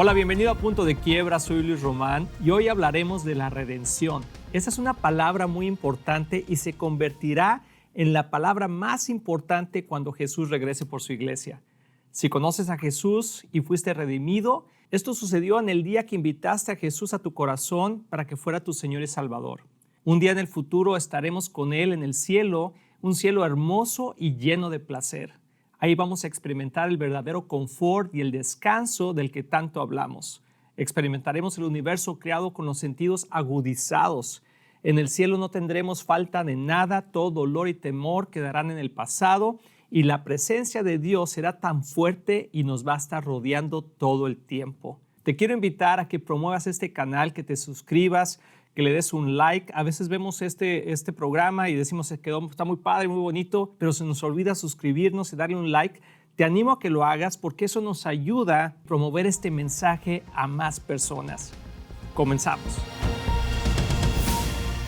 Hola, bienvenido a Punto de Quiebra, soy Luis Román y hoy hablaremos de la redención. Esa es una palabra muy importante y se convertirá en la palabra más importante cuando Jesús regrese por su iglesia. Si conoces a Jesús y fuiste redimido, esto sucedió en el día que invitaste a Jesús a tu corazón para que fuera tu Señor y Salvador. Un día en el futuro estaremos con Él en el cielo, un cielo hermoso y lleno de placer. Ahí vamos a experimentar el verdadero confort y el descanso del que tanto hablamos. Experimentaremos el universo creado con los sentidos agudizados. En el cielo no tendremos falta de nada, todo dolor y temor quedarán en el pasado y la presencia de Dios será tan fuerte y nos va a estar rodeando todo el tiempo. Te quiero invitar a que promuevas este canal, que te suscribas, que le des un like. A veces vemos este programa y decimos que está muy padre, muy bonito, pero se nos olvida suscribirnos y darle un like. Te animo a que lo hagas porque eso nos ayuda a promover este mensaje a más personas. Comenzamos.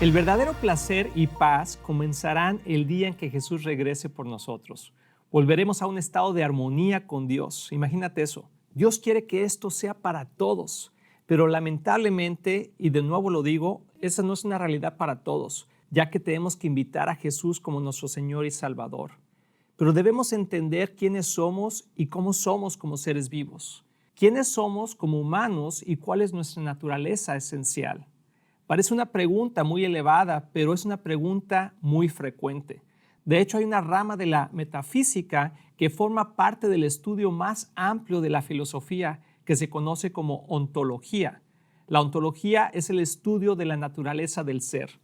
El verdadero placer y paz comenzarán el día en que Jesús regrese por nosotros. Volveremos a un estado de armonía con Dios. Imagínate eso. Dios quiere que esto sea para todos. Pero lamentablemente, y de nuevo lo digo, esa no es una realidad para todos, ya que tenemos que invitar a Jesús como nuestro Señor y Salvador. Pero debemos entender quiénes somos y cómo somos como seres vivos. ¿Quiénes somos como humanos y cuál es nuestra naturaleza esencial? Parece una pregunta muy elevada, pero es una pregunta muy frecuente. De hecho, hay una rama de la metafísica que forma parte del estudio más amplio de la filosofía, que se conoce como ontología. La ontología es el estudio de la naturaleza del ser.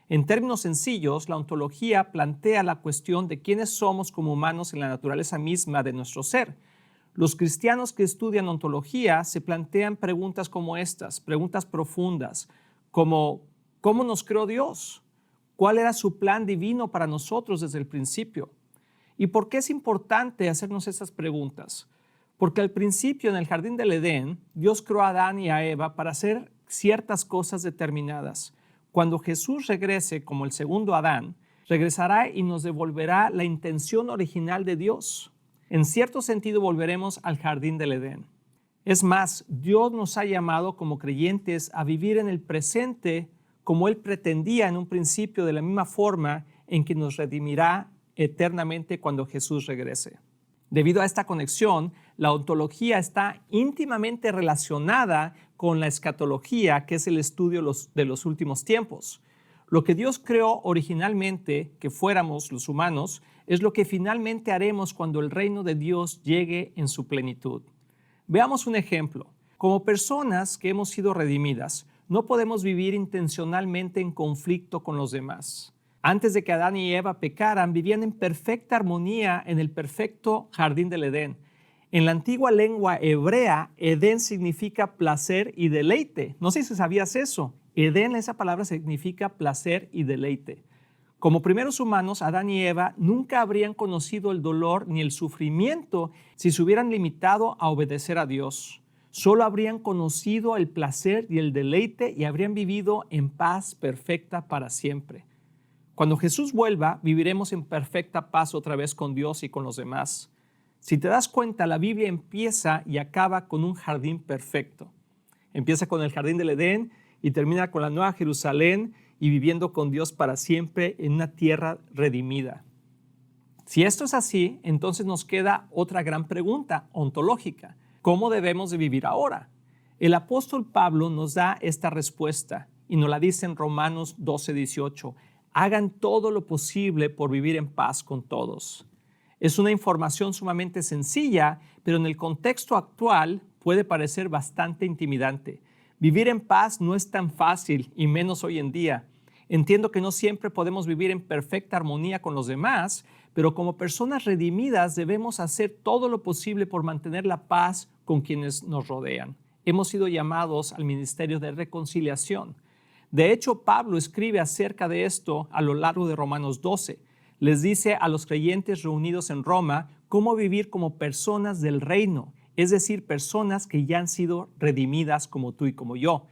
En términos sencillos, la ontología plantea la cuestión de quiénes somos como humanos en la naturaleza misma de nuestro ser. Los cristianos que estudian ontología se plantean preguntas como estas, preguntas profundas, como ¿cómo nos creó Dios? ¿Cuál era su plan divino para nosotros desde el principio? ¿Y por qué es importante hacernos estas preguntas? Porque al principio en el jardín del Edén, Dios creó a Adán y a Eva para hacer ciertas cosas determinadas. Cuando Jesús regrese como el segundo Adán, regresará y nos devolverá la intención original de Dios. En cierto sentido volveremos al jardín del Edén. Es más, Dios nos ha llamado como creyentes a vivir en el presente como Él pretendía en un principio, de la misma forma en que nos redimirá eternamente cuando Jesús regrese. Debido a esta conexión, la ontología está íntimamente relacionada con la escatología, que es el estudio de los últimos tiempos. Lo que Dios creó originalmente, que fuéramos los humanos, es lo que finalmente haremos cuando el reino de Dios llegue en su plenitud. Veamos un ejemplo. Como personas que hemos sido redimidas, no podemos vivir intencionalmente en conflicto con los demás. Antes de que Adán y Eva pecaran, vivían en perfecta armonía en el perfecto jardín del Edén. En la antigua lengua hebrea, Edén significa placer y deleite. No sé si sabías eso. Edén, esa palabra significa placer y deleite. Como primeros humanos, Adán y Eva nunca habrían conocido el dolor ni el sufrimiento si se hubieran limitado a obedecer a Dios. Solo habrían conocido el placer y el deleite y habrían vivido en paz perfecta para siempre. Cuando Jesús vuelva, viviremos en perfecta paz otra vez con Dios y con los demás. Si te das cuenta, la Biblia empieza y acaba con un jardín perfecto. Empieza con el jardín del Edén y termina con la Nueva Jerusalén y viviendo con Dios para siempre en una tierra redimida. Si esto es así, entonces nos queda otra gran pregunta ontológica. ¿Cómo debemos de vivir ahora? El apóstol Pablo nos da esta respuesta y nos la dice en Romanos 12:18. Hagan todo lo posible por vivir en paz con todos. Es una información sumamente sencilla, pero en el contexto actual puede parecer bastante intimidante. Vivir en paz no es tan fácil, y menos hoy en día. Entiendo que no siempre podemos vivir en perfecta armonía con los demás, pero como personas redimidas debemos hacer todo lo posible por mantener la paz con quienes nos rodean. Hemos sido llamados al ministerio de reconciliación. De hecho, Pablo escribe acerca de esto a lo largo de Romanos 12. Les dice a los creyentes reunidos en Roma cómo vivir como personas del reino, es decir, personas que ya han sido redimidas como tú y como yo.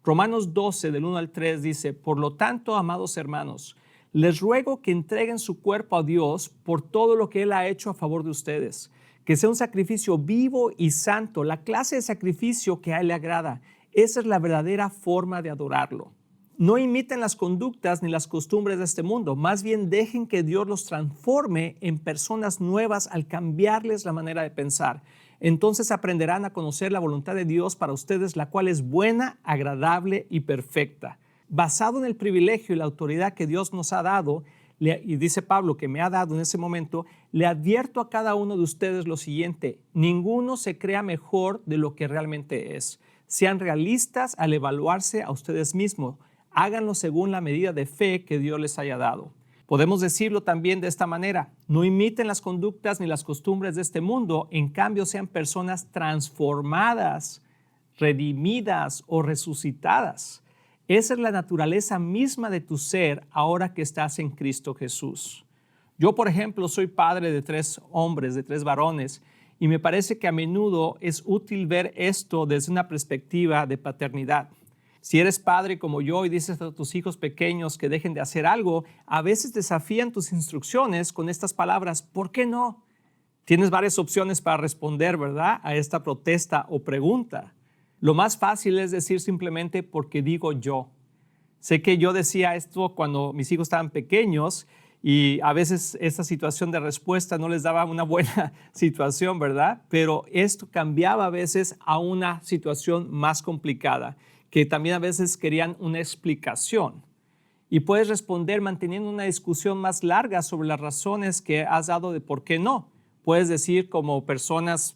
Romanos 12, del 1 al 3 dice, por lo tanto, amados hermanos, les ruego que entreguen su cuerpo a Dios por todo lo que Él ha hecho a favor de ustedes, que sea un sacrificio vivo y santo, la clase de sacrificio que a Él le agrada. Esa es la verdadera forma de adorarlo. No imiten las conductas ni las costumbres de este mundo, más bien dejen que Dios los transforme en personas nuevas al cambiarles la manera de pensar. Entonces aprenderán a conocer la voluntad de Dios para ustedes, la cual es buena, agradable y perfecta. Basado en el privilegio y la autoridad que Dios nos ha dado, y dice Pablo que me ha dado en ese momento, le advierto a cada uno de ustedes lo siguiente: ninguno se crea mejor de lo que realmente es. Sean realistas al evaluarse a ustedes mismos. Háganlo según la medida de fe que Dios les haya dado. Podemos decirlo también de esta manera: no imiten las conductas ni las costumbres de este mundo, en cambio sean personas transformadas, redimidas o resucitadas. Esa es la naturaleza misma de tu ser ahora que estás en Cristo Jesús. Yo, por ejemplo, soy padre de 3 hombres, de 3 varones, y me parece que a menudo es útil ver esto desde una perspectiva de paternidad. Si eres padre como yo y dices a tus hijos pequeños que dejen de hacer algo, a veces desafían tus instrucciones con estas palabras: ¿por qué no? Tienes varias opciones para responder, ¿verdad?, a esta protesta o pregunta. Lo más fácil es decir simplemente: porque digo yo. Sé que yo decía esto cuando mis hijos estaban pequeños y a veces esta situación de respuesta no les daba una buena situación, ¿verdad? Pero esto cambiaba a veces a una situación más complicada, que también a veces querían una explicación. Y puedes responder manteniendo una discusión más larga sobre las razones que has dado de por qué no. Puedes decir como personas,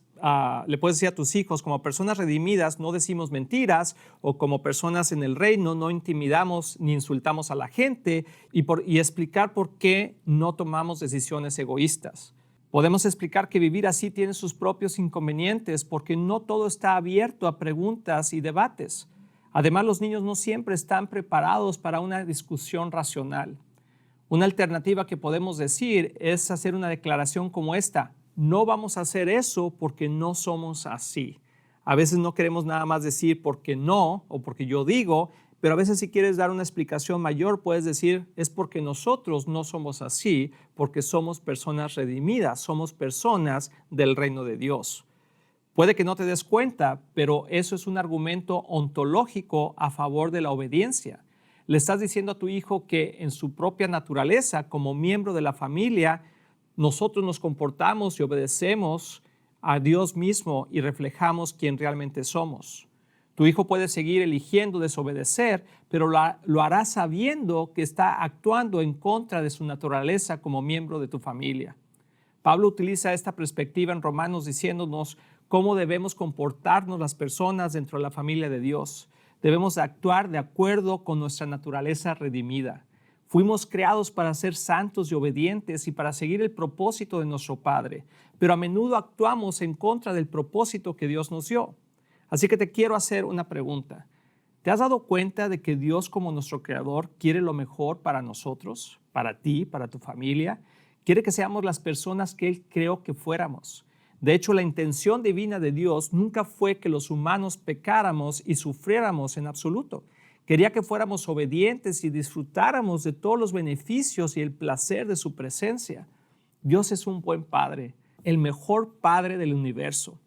le puedes decir a tus hijos: como personas redimidas no decimos mentiras, o como personas en el reino no intimidamos ni insultamos a la gente, y explicar por qué no tomamos decisiones egoístas. Podemos explicar que vivir así tiene sus propios inconvenientes porque no todo está abierto a preguntas y debates. Además, los niños no siempre están preparados para una discusión racional. Una alternativa que podemos decir es hacer una declaración como esta: no vamos a hacer eso porque no somos así. A veces no queremos nada más decir porque no o porque yo digo, pero a veces si quieres dar una explicación mayor puedes decir: es porque nosotros no somos así, porque somos personas redimidas, somos personas del reino de Dios. Puede que no te des cuenta, pero eso es un argumento ontológico a favor de la obediencia. Le estás diciendo a tu hijo que en su propia naturaleza, como miembro de la familia, nosotros nos comportamos y obedecemos a Dios mismo y reflejamos quién realmente somos. Tu hijo puede seguir eligiendo desobedecer, pero lo hará sabiendo que está actuando en contra de su naturaleza como miembro de tu familia. Pablo utiliza esta perspectiva en Romanos diciéndonos cómo debemos comportarnos las personas dentro de la familia de Dios. Debemos actuar de acuerdo con nuestra naturaleza redimida. Fuimos creados para ser santos y obedientes y para seguir el propósito de nuestro Padre, pero a menudo actuamos en contra del propósito que Dios nos dio. Así que te quiero hacer una pregunta. ¿Te has dado cuenta de que Dios, como nuestro Creador, quiere lo mejor para nosotros, para ti, para tu familia? Quiere que seamos las personas que Él creó que fuéramos. De hecho, la intención divina de Dios nunca fue que los humanos pecáramos y sufriéramos en absoluto. Quería que fuéramos obedientes y disfrutáramos de todos los beneficios y el placer de su presencia. Dios es un buen Padre, el mejor Padre del universo.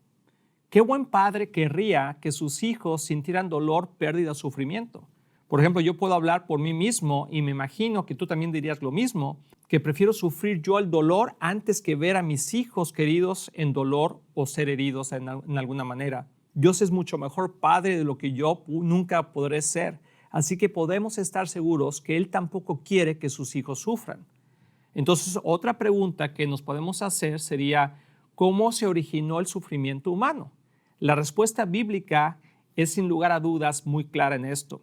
¿Qué buen padre querría que sus hijos sintieran dolor, pérdida, sufrimiento? Por ejemplo, yo puedo hablar por mí mismo y me imagino que tú también dirías lo mismo, que prefiero sufrir yo el dolor antes que ver a mis hijos queridos en dolor o ser heridos en alguna manera. Dios es mucho mejor padre de lo que yo nunca podré ser, así que podemos estar seguros que Él tampoco quiere que sus hijos sufran. Entonces, otra pregunta que nos podemos hacer sería: ¿cómo se originó el sufrimiento humano? La respuesta bíblica es sin lugar a dudas muy clara en esto.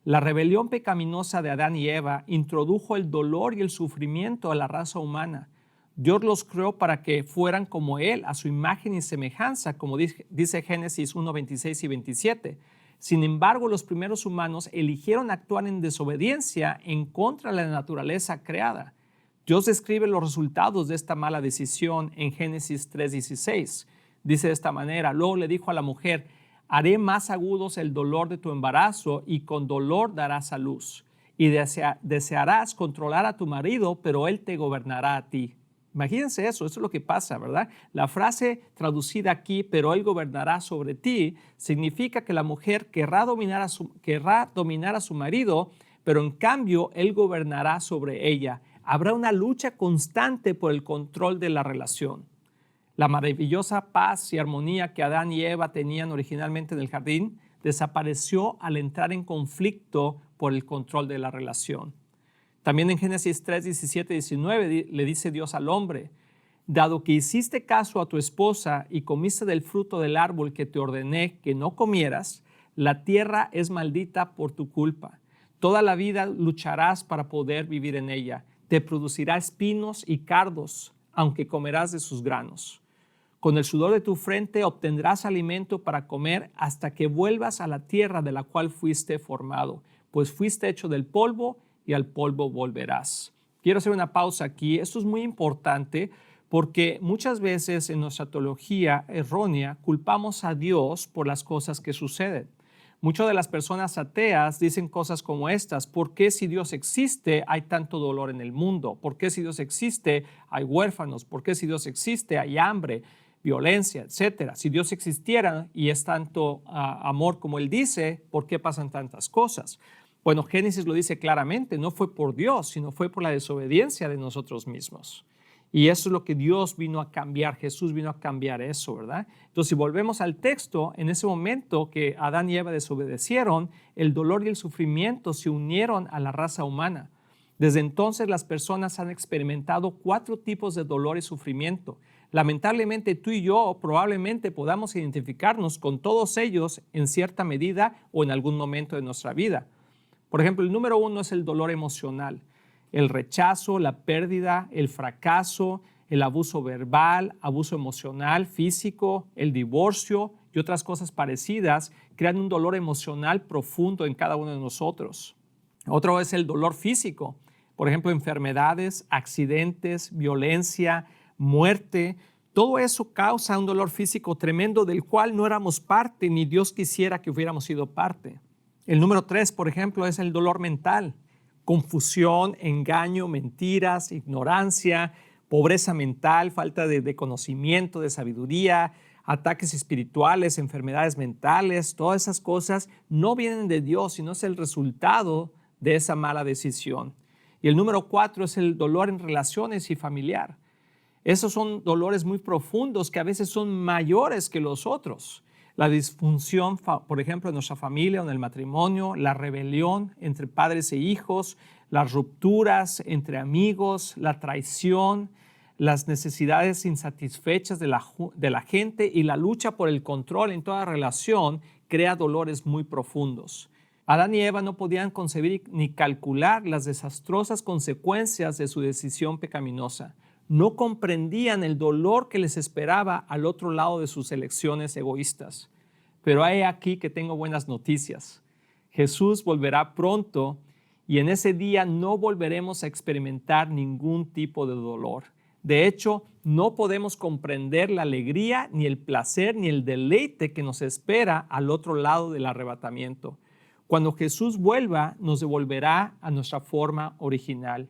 La rebelión pecaminosa de Adán y Eva introdujo el dolor y el sufrimiento a la raza humana. Dios los creó para que fueran como Él, a su imagen y semejanza, como dice Génesis 1, 26 y 27. Sin embargo, los primeros humanos eligieron actuar en desobediencia en contra de la naturaleza creada. Dios describe los resultados de esta mala decisión en Génesis 3:16. Dice de esta manera: luego le dijo a la mujer: haré más agudos el dolor de tu embarazo y con dolor darás a luz. Y desearás controlar a tu marido, pero él te gobernará a ti. Imagínense eso es lo que pasa, ¿verdad? La frase traducida aquí, pero él gobernará sobre ti, significa que la mujer querrá dominar a su marido, pero en cambio él gobernará sobre ella. Habrá una lucha constante por el control de la relación. La maravillosa paz y armonía que Adán y Eva tenían originalmente en el jardín desapareció al entrar en conflicto por el control de la relación. También en Génesis 3, 17 y 19 le dice Dios al hombre: dado que hiciste caso a tu esposa y comiste del fruto del árbol que te ordené que no comieras, la tierra es maldita por tu culpa. Toda la vida lucharás para poder vivir en ella. Te producirá espinos y cardos, aunque comerás de sus granos. Con el sudor de tu frente obtendrás alimento para comer hasta que vuelvas a la tierra de la cual fuiste formado, pues fuiste hecho del polvo y al polvo volverás. Quiero hacer una pausa aquí. Esto es muy importante porque muchas veces en nuestra teología errónea culpamos a Dios por las cosas que suceden. Muchas de las personas ateas dicen cosas como estas: ¿por qué si Dios existe hay tanto dolor en el mundo? ¿Por qué si Dios existe hay huérfanos? ¿Por qué si Dios existe hay hambre, violencia, etcétera? Si Dios existiera y es tanto amor como Él dice, ¿por qué pasan tantas cosas? Bueno, Génesis lo dice claramente, no fue por Dios, sino fue por la desobediencia de nosotros mismos. Y eso es lo que Dios vino a cambiar, Jesús vino a cambiar eso, ¿verdad? Entonces, si volvemos al texto, en ese momento que Adán y Eva desobedecieron, el dolor y el sufrimiento se unieron a la raza humana. Desde entonces, las personas han experimentado 4 tipos de dolor y sufrimiento. Lamentablemente, tú y yo probablemente podamos identificarnos con todos ellos en cierta medida o en algún momento de nuestra vida. Por ejemplo, el número 1 es el dolor emocional. El rechazo, la pérdida, el fracaso, el abuso verbal, abuso emocional, físico, el divorcio y otras cosas parecidas crean un dolor emocional profundo en cada uno de nosotros. Otro es el dolor físico. Por ejemplo, enfermedades, accidentes, violencia, muerte. Todo eso causa un dolor físico tremendo del cual no éramos parte ni Dios quisiera que hubiéramos sido parte. El número 3, por ejemplo, es el dolor mental. Confusión, engaño, mentiras, ignorancia, pobreza mental, falta de conocimiento, de sabiduría, ataques espirituales, enfermedades mentales. Todas esas cosas no vienen de Dios, sino es el resultado de esa mala decisión. Y el número 4 es el dolor en relaciones y familiar. Esos son dolores muy profundos que a veces son mayores que los otros. La disfunción, por ejemplo, en nuestra familia o en el matrimonio, la rebelión entre padres e hijos, las rupturas entre amigos, la traición, las necesidades insatisfechas de la gente y la lucha por el control en toda relación crea dolores muy profundos. Adán y Eva no podían concebir ni calcular las desastrosas consecuencias de su decisión pecaminosa. No comprendían el dolor que les esperaba al otro lado de sus elecciones egoístas. Pero he aquí que tengo buenas noticias. Jesús volverá pronto y en ese día no volveremos a experimentar ningún tipo de dolor. De hecho, no podemos comprender la alegría, ni el placer, ni el deleite que nos espera al otro lado del arrebatamiento. Cuando Jesús vuelva, nos devolverá a nuestra forma original.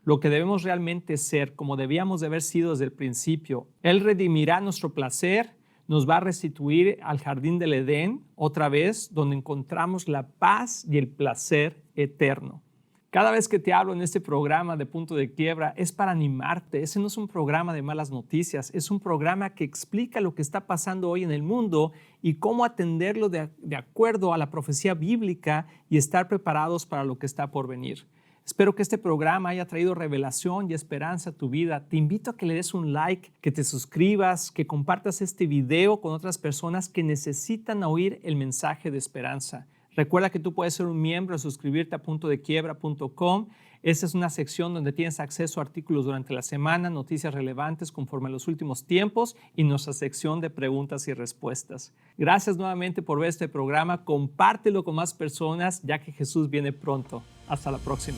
Lo que debemos realmente ser, como debíamos de haber sido desde el principio. Él redimirá nuestro placer, nos va a restituir al jardín del Edén, otra vez, donde encontramos la paz y el placer eterno. Cada vez que te hablo en este programa de Punto de Quiebra es para animarte. Ese no es un programa de malas noticias, es un programa que explica lo que está pasando hoy en el mundo y cómo atenderlo de acuerdo a la profecía bíblica y estar preparados para lo que está por venir. Espero que este programa haya traído revelación y esperanza a tu vida. Te invito a que le des un like, que te suscribas, que compartas este video con otras personas que necesitan oír el mensaje de esperanza. Recuerda que tú puedes ser un miembro y suscribirte a puntodequiebra.com. Esta es una sección donde tienes acceso a artículos durante la semana, noticias relevantes conforme a los últimos tiempos y nuestra sección de preguntas y respuestas. Gracias nuevamente por ver este programa. Compártelo con más personas ya que Jesús viene pronto. Hasta la próxima.